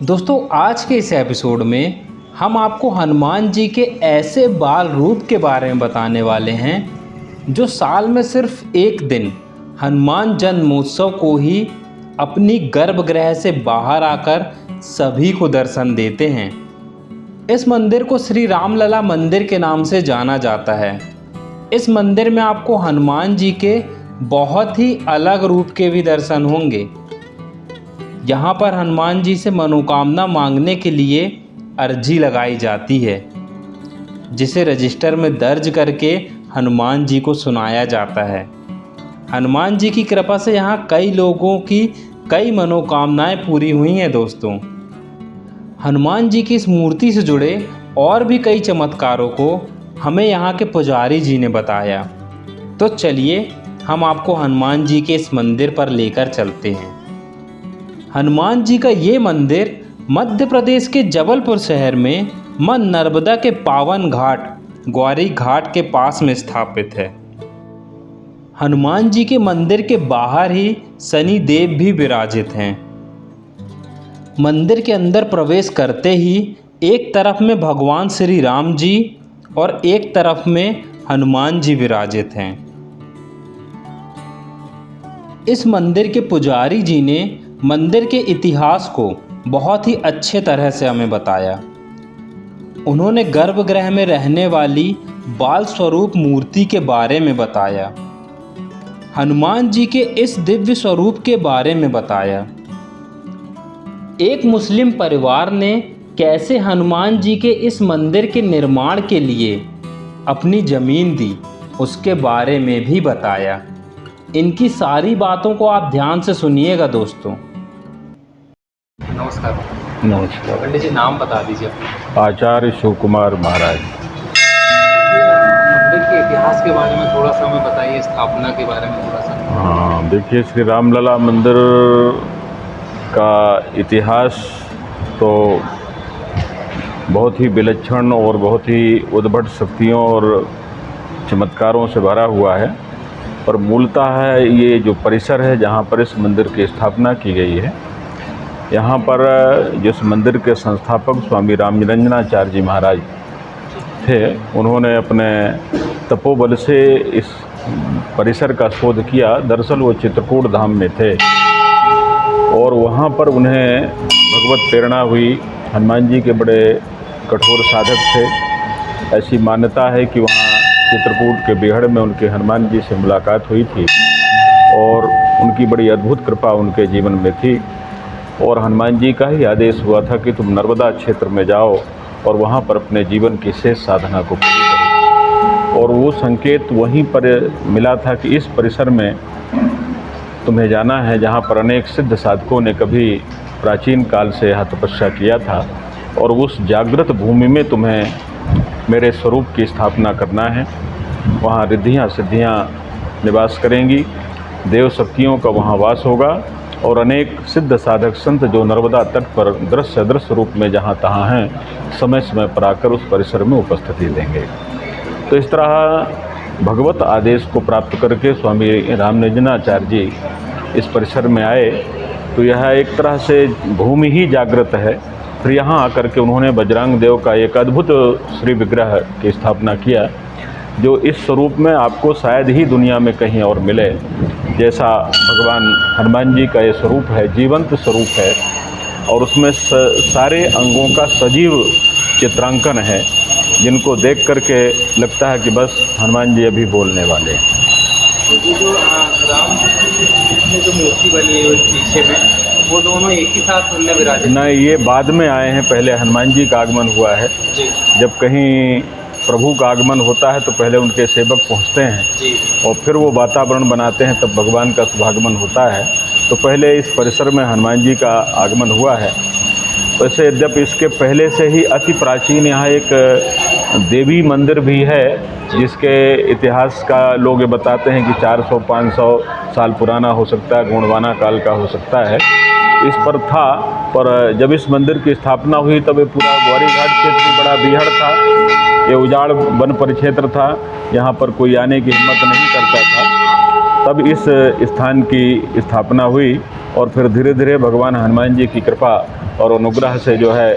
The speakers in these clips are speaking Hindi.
दोस्तों आज के इस एपिसोड में हम आपको हनुमान जी के ऐसे बाल रूप के बारे में बताने वाले हैं जो साल में सिर्फ एक दिन हनुमान जन्मोत्सव को ही अपनी गर्भगृह से बाहर आकर सभी को दर्शन देते हैं। इस मंदिर को श्री रामलला मंदिर के नाम से जाना जाता है। इस मंदिर में आपको हनुमान जी के बहुत ही अलग रूप के भी दर्शन होंगे। यहाँ पर हनुमान जी से मनोकामना मांगने के लिए अर्जी लगाई जाती है, जिसे रजिस्टर में दर्ज करके हनुमान जी को सुनाया जाता है। हनुमान जी की कृपा से यहाँ कई लोगों की कई मनोकामनाएं पूरी हुई हैं। दोस्तों, हनुमान जी की इस मूर्ति से जुड़े और भी कई चमत्कारों को हमें यहाँ के पुजारी जी ने बताया। तो चलिए हम आपको हनुमान जी के इस मंदिर पर लेकर चलते हैं। हनुमान जी का ये मंदिर मध्य प्रदेश के जबलपुर शहर में मां नर्मदा के पावन घाट ग्वारी घाट के पास में स्थापित है। हनुमान जी के मंदिर के बाहर ही शनि देव भी विराजित हैं। मंदिर के अंदर प्रवेश करते ही एक तरफ में भगवान श्री राम जी और एक तरफ में हनुमान जी विराजित हैं। इस मंदिर के पुजारी जी ने मंदिर के इतिहास को बहुत ही अच्छे तरह से हमें बताया। उन्होंने गर्भगृह में रहने वाली बाल स्वरूप मूर्ति के बारे में बताया, हनुमान जी के इस दिव्य स्वरूप के बारे में बताया। एक मुस्लिम परिवार ने कैसे हनुमान जी के इस मंदिर के निर्माण के लिए अपनी ज़मीन दी, उसके बारे में भी बताया। इनकी सारी बातों को आप ध्यान से सुनिएगा। दोस्तों नमस्कार। नमस्कार। पंडित जी नाम बता दीजिए अपना। आचार्य शिव कुमार महाराज। मंदिर के इतिहास के बारे में थोड़ा सा हमें बताइए, स्थापना के बारे में थोड़ा सा। हाँ, देखिए श्री रामलला मंदिर का इतिहास तो बहुत ही विलक्षण और बहुत ही उद्भट शक्तियों और चमत्कारों से भरा हुआ है। पर मूलतः है ये जो परिसर है जहाँ पर इस मंदिर की स्थापना की गई है, यहाँ पर जिस मंदिर के संस्थापक स्वामी रामनिरंजनाचार्य जी महाराज थे, उन्होंने अपने तपोबल से इस परिसर का शोध किया। दरअसल वो चित्रकूट धाम में थे और वहाँ पर उन्हें भगवत प्रेरणा हुई। हनुमान जी के बड़े कठोर साधक थे। ऐसी मान्यता है कि वहाँ चित्रकूट के बिहड़ में उनके हनुमान जी से मुलाकात हुई थी और उनकी बड़ी अद्भुत कृपा उनके जीवन में थी। और हनुमान जी का ही आदेश हुआ था कि तुम नर्मदा क्षेत्र में जाओ और वहाँ पर अपने जीवन की शेष साधना को पूरी करो। और वो संकेत वहीं पर मिला था कि इस परिसर में तुम्हें जाना है जहाँ पर अनेक सिद्ध साधकों ने कभी प्राचीन काल से यहाँ तपस्या किया था, और उस जागृत भूमि में तुम्हें मेरे स्वरूप की स्थापना करना है। वहाँ रिद्धियाँ सिद्धियाँ निवास करेंगी, देव शक्तियों का वहाँ वास होगा और अनेक सिद्ध साधक संत जो नर्मदा तट पर दृश्य अदृश्य रूप में जहाँ तहाँ हैं, समय समय पर आकर उस परिसर में उपस्थिति देंगे। तो इस तरह भगवत आदेश को प्राप्त करके स्वामी रामनिरंजनाचार्य जी इस परिसर में आए। तो यह एक तरह से भूमि ही जागृत है। फिर यहाँ आकर के उन्होंने बजरंग देव का एक अद्भुत श्री विग्रह की स्थापना किया, जो इस स्वरूप में आपको शायद ही दुनिया में कहीं और मिले। जैसा भगवान हनुमान जी का ये स्वरूप है, जीवंत स्वरूप है और उसमें सारे अंगों का सजीव चित्रांकन है, जिनको देख करके लगता है कि बस हनुमान जी अभी बोलने वाले हैं। तो जो राम जी जो मूर्ति बनी है पीछे में, वो दोनों एक ही साथ उनने विराजित? नहीं, ये बाद में आए हैं। पहले हनुमान जी का आगमन हुआ है जी। जब कहीं प्रभु का आगमन होता है तो पहले उनके सेवक पहुंचते हैं जी, और फिर वो वातावरण बनाते हैं, तब भगवान का शुभागमन होता है। तो पहले इस परिसर में हनुमान जी का आगमन हुआ है। वैसे यद्यपि इसके पहले से ही अति प्राचीन यहाँ एक देवी मंदिर भी है, जिसके इतिहास का लोग ये बताते हैं कि 400-500 साल पुराना हो सकता है, गोंडवाना काल का हो सकता है। इस पर था, पर जब इस मंदिर की स्थापना हुई तब ये पूरा ग्वारी घाट क्षेत्र बड़ा बीहड़ था। ये उजाड़ वन परिक्षेत्र था, यहाँ पर कोई आने की हिम्मत नहीं करता था। तब इस स्थान की स्थापना हुई और फिर धीरे धीरे भगवान हनुमान जी की कृपा और अनुग्रह से जो है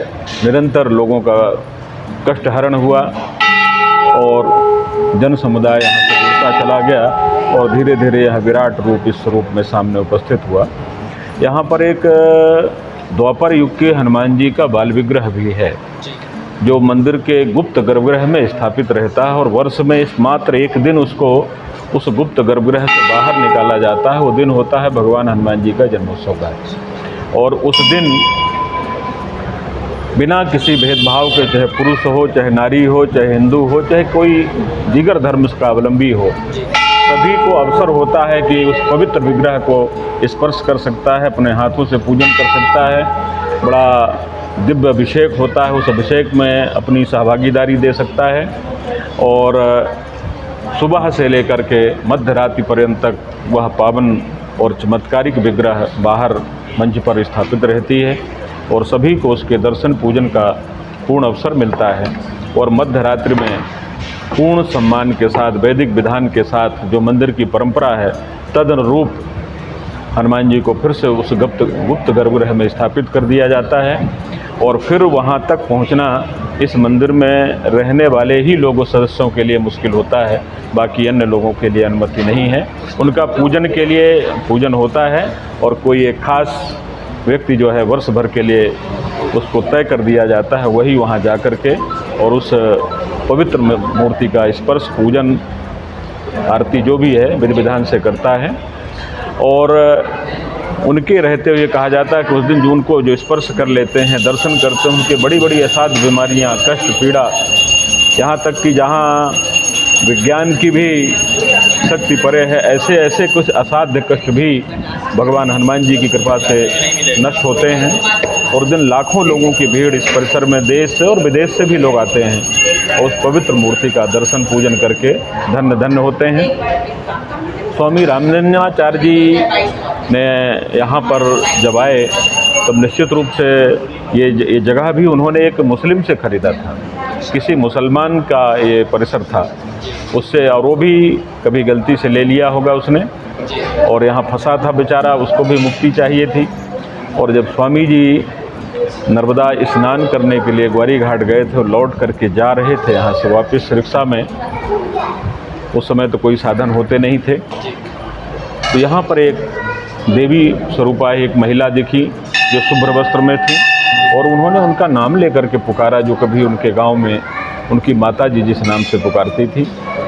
निरंतर लोगों का कष्ट हरण हुआ और जन समुदाय यहाँ से जुड़ता चला गया और धीरे धीरे यह विराट रूप इस रूप में सामने उपस्थित हुआ। यहाँ पर एक द्वापर युग के हनुमान जी का बाल विग्रह भी है जो मंदिर के गुप्त गर्भगृह में स्थापित रहता है और वर्ष में इस मात्र एक दिन उसको उस गुप्त गर्भगृह से बाहर निकाला जाता है। वो दिन होता है भगवान हनुमान जी का जन्मोत्सव का और उस दिन बिना किसी भेदभाव के, चाहे पुरुष हो, चाहे नारी हो, चाहे हिंदू हो, चाहे कोई दीगर धर्म का अवलंबी हो, सभी को अवसर होता है कि उस पवित्र विग्रह को स्पर्श कर सकता है, अपने हाथों से पूजन कर सकता है। बड़ा दिव्य अभिषेक होता है, उस अभिषेक में अपनी सहभागीदारी दे सकता है और सुबह से लेकर के मध्य रात्रि पर्यंत तक वह पावन और चमत्कारिक विग्रह बाहर मंच पर स्थापित रहती है और सभी को उसके दर्शन पूजन का पूर्ण अवसर मिलता है। और मध्य रात्रि में पूर्ण सम्मान के साथ, वैदिक विधान के साथ जो मंदिर की परंपरा है तदनुरूप हनुमान जी को फिर से उस गुप्त गर्भगृह में स्थापित कर दिया जाता है और फिर वहाँ तक पहुँचना इस मंदिर में रहने वाले ही लोगों सदस्यों के लिए मुश्किल होता है, बाकी अन्य लोगों के लिए अनुमति नहीं है। उनका पूजन के लिए पूजन होता है और कोई एक खास व्यक्ति जो है वर्ष भर के लिए उसको तय कर दिया जाता है, वही वहाँ जा कर के और उस पवित्र मूर्ति का स्पर्श, पूजन, आरती जो भी है विधि विधान से करता है। और उनके रहते हुए कहा जाता है कि उस दिन जो उनको जो स्पर्श कर लेते हैं, दर्शन करते हैं, उनके बड़ी बड़ी असाध्य बीमारियाँ, कष्ट, पीड़ा, यहाँ तक कि जहाँ विज्ञान की भी शक्ति परे है, ऐसे ऐसे कुछ असाध्य कष्ट भी भगवान हनुमान जी की कृपा से नष्ट होते हैं। और दिन लाखों लोगों की भीड़ इस परिसर में देश से और विदेश से भी लोग आते हैं और उस पवित्र मूर्ति का दर्शन पूजन करके धन्य धन्य होते हैं। स्वामी रामजन्याचार्य जी ने यहाँ पर जब आए तब निश्चित रूप से ये जगह भी उन्होंने एक मुस्लिम से ख़रीदा था, किसी मुसलमान का ये परिसर था उससे, और वो भी कभी गलती से ले लिया होगा उसने और यहाँ फंसा था बेचारा, उसको भी मुक्ति चाहिए थी। और जब स्वामी जी नर्मदा स्नान करने के लिए ग्वारी घाट गए थे और लौट करके जा रहे थे यहाँ से वापस रिक्शा में, उस समय तो कोई साधन होते नहीं थे, तो यहाँ पर एक देवी स्वरूपा एक महिला दिखी जो शुभ्र वस्त्र में थी और उन्होंने उनका नाम लेकर के पुकारा, जो कभी उनके गांव में उनकी माता जी जिस नाम से पुकारती थी।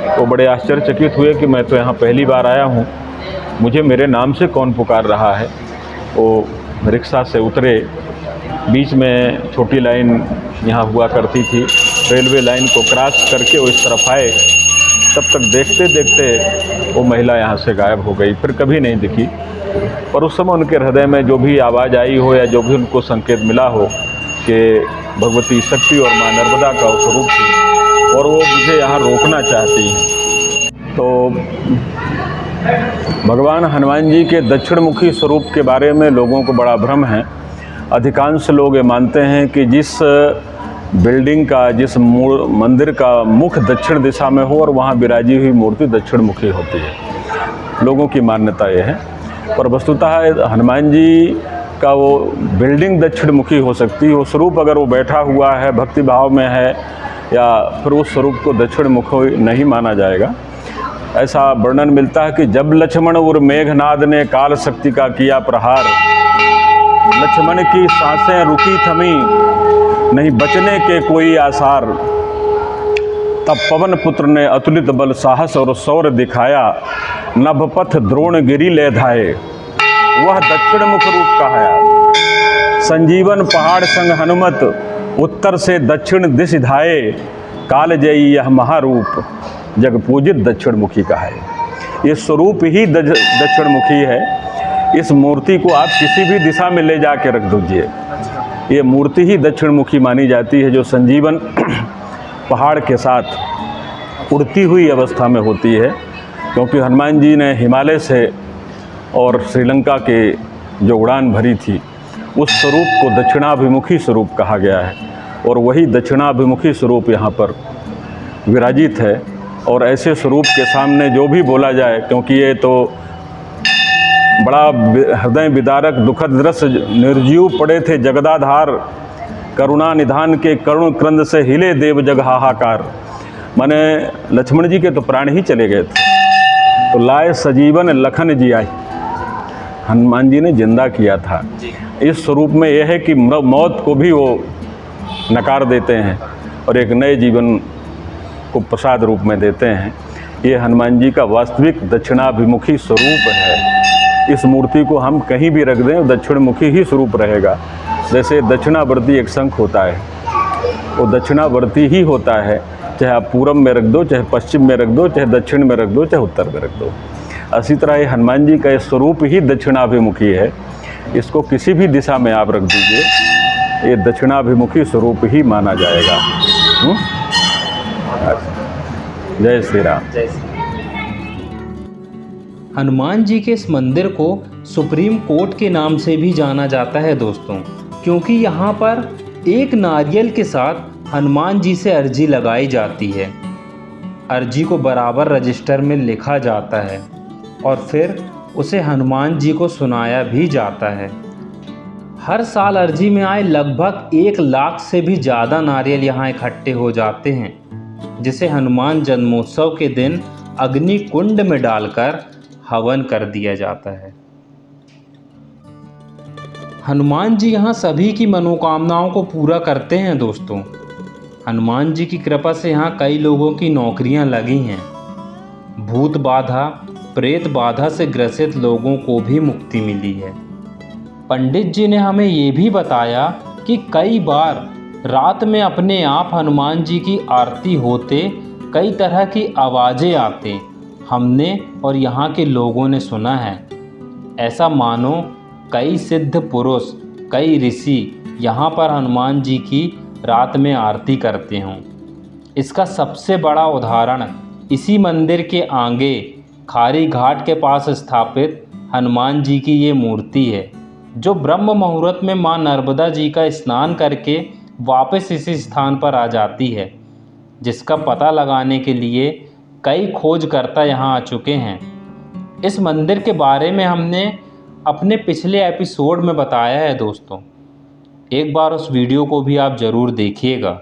तो बड़े आश्चर्यचकित हुए कि मैं तो यहाँ पहली बार आया हूँ, मुझे मेरे नाम से कौन पुकार रहा है। वो रिक्शा से उतरे, बीच में छोटी लाइन यहाँ हुआ करती थी, रेलवे लाइन को क्रॉस करके वो इस तरफ आए, तब तक देखते देखते वो महिला यहाँ से गायब हो गई, फिर कभी नहीं दिखी। पर उस समय उनके हृदय में जो भी आवाज़ आई हो या जो भी उनको संकेत मिला हो कि भगवती शक्ति और माँ नर्मदा का स्वरूप थी और वो मुझे यहाँ रोकना चाहती हैं। तो भगवान हनुमान जी के दक्षिणमुखी स्वरूप के बारे में लोगों को बड़ा भ्रम है। अधिकांश लोग ये मानते हैं कि जिस बिल्डिंग का, जिस मंदिर का मुख दक्षिण दिशा में हो और वहाँ विराजी हुई मूर्ति दक्षिण मुखी होती है, लोगों की मान्यता ये है। पर वस्तुतः हनुमान जी का वो बिल्डिंग दक्षिण मुखी हो सकती है, वो स्वरूप अगर वो बैठा हुआ है, भक्ति भाव में है, या फिर उस स्वरूप को दक्षिण मुखी नहीं माना जाएगा। ऐसा वर्णन मिलता है कि जब लक्ष्मण और मेघनाद ने काल शक्ति का किया प्रहार, लक्ष्मण की सांसें रुकी थमी, नहीं बचने के कोई आसार, तब पवन पुत्र ने अतुलित बल, साहस और शौर्य दिखाया, नभपथ द्रोण गिरी ले धाये, वह दक्षिण मुख रूप कहाया। संजीवन पहाड़ संग हनुमत, उत्तर से दक्षिण दिश धाये, काल जयी यह महारूप, जग पूजित दक्षिण मुखी कहाए। ये स्वरूप ही दक्षिण मुखी है। इस मूर्ति को आप किसी भी दिशा में ले जाके रख दीजिए, ये मूर्ति ही दक्षिण मुखी मानी जाती है, जो संजीवन पहाड़ के साथ उड़ती हुई अवस्था में होती है। क्योंकि हनुमान जी ने हिमालय से और श्रीलंका के जो उड़ान भरी थी, उस स्वरूप को दक्षिणाभिमुखी स्वरूप कहा गया है और वही दक्षिणाभिमुखी स्वरूप यहाँ पर विराजित है। और ऐसे स्वरूप के सामने जो भी बोला जाए, क्योंकि ये तो बड़ा हृदय विदारक दुखद दृश्य, निर्जीव पड़े थे जगदाधार, करुणा निधान के करुण क्रंद से हिले देव जग हाहाकार। माने लक्ष्मण जी के तो प्राण ही चले गए थे, तो लाए सजीवन लखन जी आई, हनुमान जी ने जिंदा किया था। इस स्वरूप में यह है कि मौत को भी वो नकार देते हैं और एक नए जीवन को प्रसाद रूप में देते हैं। ये हनुमान जी का वास्तविक दक्षिणाभिमुखी स्वरूप है। इस मूर्ति को हम कहीं भी रख दें दक्षिणमुखी ही स्वरूप रहेगा। जैसे दक्षिणावर्ती एक शंख होता है, वो दक्षिणावर्ती ही होता है, चाहे आप पूरब में रख दो, चाहे पश्चिम में रख दो, चाहे दक्षिण में रख दो, चाहे उत्तर में रख दो। इसी तरह ये हनुमान जी का स्वरूप ही दक्षिणाभिमुखी है। इसको किसी भी दिशा में आप रख दीजिए, ये दक्षिणाभिमुखी स्वरूप ही माना जाएगा। जय श्री राम। हनुमान जी के इस मंदिर को सुप्रीम कोर्ट के नाम से भी जाना जाता है दोस्तों, क्योंकि यहाँ पर एक नारियल के साथ हनुमान जी से अर्जी लगाई जाती है। अर्जी को बराबर रजिस्टर में लिखा जाता है और फिर उसे हनुमान जी को सुनाया भी जाता है। हर साल अर्जी में आए लगभग 1 लाख से भी ज़्यादा नारियल यहाँ इकट्ठे हो जाते हैं, जिसे हनुमान जन्मोत्सव के दिन अग्नि कुंड में डालकर हवन कर दिया जाता है। हनुमान जी यहाँ सभी की मनोकामनाओं को पूरा करते हैं दोस्तों। हनुमान जी की कृपा से यहाँ कई लोगों की नौकरियाँ लगी हैं। भूत बाधा, प्रेत बाधा से ग्रसित लोगों को भी मुक्ति मिली है। पंडित जी ने हमें ये भी बताया कि कई बार रात में अपने आप हनुमान जी की आरती होते कई तरह की आवाज़ें आते हमने और यहाँ के लोगों ने सुना है। ऐसा मानो कई सिद्ध पुरुष, कई ऋषि यहाँ पर हनुमान जी की रात में आरती करते हों। इसका सबसे बड़ा उदाहरण इसी मंदिर के आगे खारी घाट के पास स्थापित हनुमान जी की ये मूर्ति है, जो ब्रह्म मुहूर्त में मां नर्मदा जी का स्नान करके वापस इसी स्थान पर आ जाती है, जिसका पता लगाने के लिए कई खोजकर्ता यहाँ आ चुके हैं। इस मंदिर के बारे में हमने अपने पिछले एपिसोड में बताया है दोस्तों, एक बार उस वीडियो को भी आप ज़रूर देखिएगा।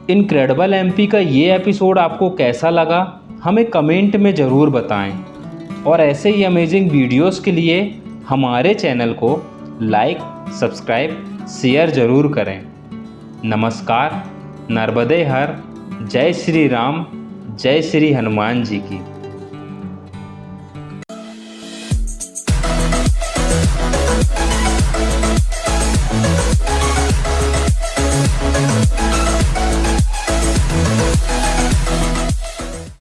इनक्रेडिबल एमपी का ये एपिसोड आपको कैसा लगा हमें कमेंट में ज़रूर बताएं और ऐसे ही अमेजिंग वीडियोस के लिए हमारे चैनल को लाइक, सब्सक्राइब, शेयर ज़रूर करें। नमस्कार, नर्मदे हर, जय श्री राम, जय श्री हनुमान जी की।